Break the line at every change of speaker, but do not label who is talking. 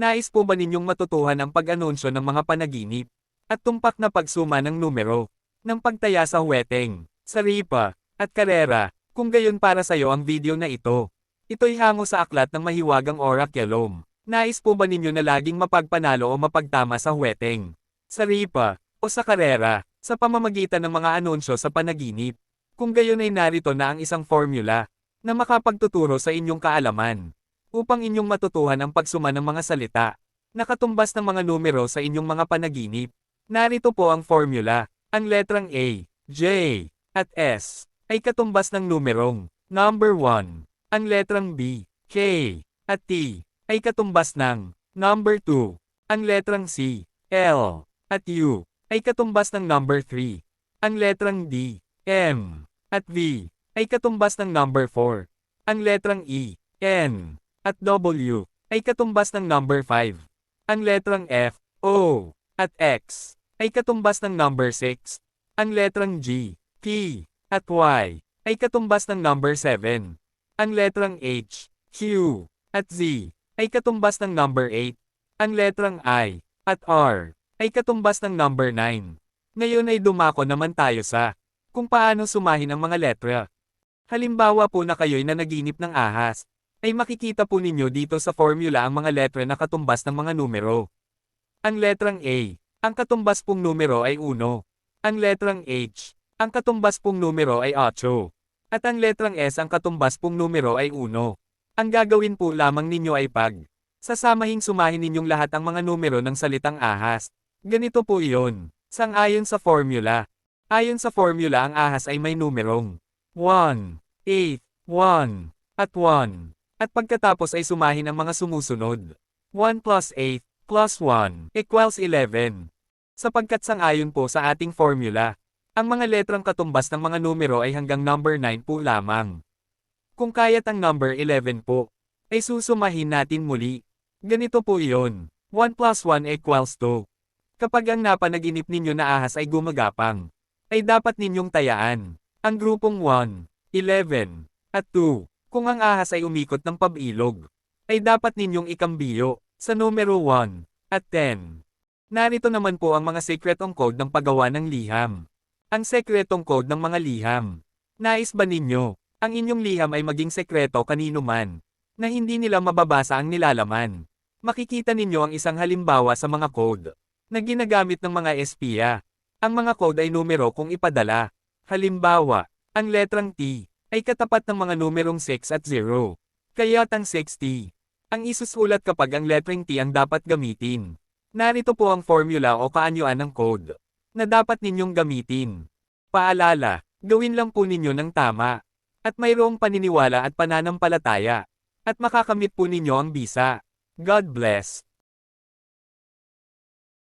Nais po ba ninyong matutuhan ang pag-anunsyo ng mga panaginip? At tumpak na pagsuma ng numero, ng pagtaya sa huweteng, sa ripa, at karera, kung gayon para sa'yo ang video na ito. Ito'y hango sa aklat ng mahiwagang oraculum. Nais po ba ninyo na laging mapagpanalo o mapagtama sa huweteng, sa ripa, o sa karera, sa pamamagitan ng mga anunsyo sa panaginip? Kung gayon ay narito na ang isang formula, na makapagtuturo sa inyong kaalaman, upang inyong matutuhan ang pagsuma ng mga salita, na katumbas ng mga numero sa inyong mga panaginip. Narito po ang formula. Ang letrang A, J, at S, ay katumbas ng numerong, number 1. Ang letrang B, K, at T, ay katumbas ng, number 2. Ang letrang C, L, at U, ay katumbas ng number 3. Ang letrang D, M, at V, ay katumbas ng number 4. Ang letrang E, N, at W, ay katumbas ng number 5. Ang letrang F, O, at X, ay katumbas ng number 6. Ang letrang G, P, at Y, ay katumbas ng number 7. Ang letrang H, Q, at Z, ay katumbas ng number 8. Ang letrang I, at R, ay katumbas ng number 9. Ngayon ay dumako naman tayo sa kung paano sumahin ang mga letra. Halimbawa po na kayo'y nanaginip ng ahas, ay makikita po ninyo dito sa formula ang mga letra na katumbas ng mga numero. Ang letrang A, ang katumbas pong numero ay 1. Ang letrang H, ang katumbas pong numero ay 8. At ang letrang S ang katumbas pong numero ay 1. Ang gagawin po lamang ninyo ay sasamahing sumahin ninyong lahat ang mga numero ng salitang ahas. Ganito po iyon, sang-ayon sa formula. Ayon sa formula ang ahas ay may numerong 1, 8, 1, at 1. At pagkatapos ay sumahin ang mga sumusunod. 1 plus 8, plus 1, equals 11. Sapagkat sang-ayon po sa ating formula, ang mga letrang katumbas ng mga numero ay hanggang number 9 po lamang. Kung kaya't ang number 11 po, ay susumahin natin muli. Ganito po iyon, 1 plus 1 equals 2. Kapag ang napanaginip ninyo na ahas ay gumagapang, ay dapat ninyong tayaan ang grupong 1, 11, at 2. Kung ang ahas ay umikot ng pabilog, ay dapat ninyong ikambiyo sa numero 1 at 10. Narito naman po ang mga sekretong code ng paggawa ng liham. Ang sekretong code ng mga liham. Nais ba ninyo, ang inyong liham ay maging sekreto kanino man, na hindi nila mababasa ang nilalaman? Makikita ninyo ang isang halimbawa sa mga code, na ginagamit ng mga espiya. Ang mga code ay numero kung ipadala. Halimbawa, ang letrang T, ay katapat ng mga numerong 6 at 0. Kaya't ang 6T, ang isusulat kapag ang letrang T ang dapat gamitin. Narito po ang formula o kaanyuan ng code, na dapat ninyong gamitin. Paalala, gawin lang po ninyo ng tama, at mayroong paniniwala at pananampalataya, at makakamit po ninyo ang bisa. God bless.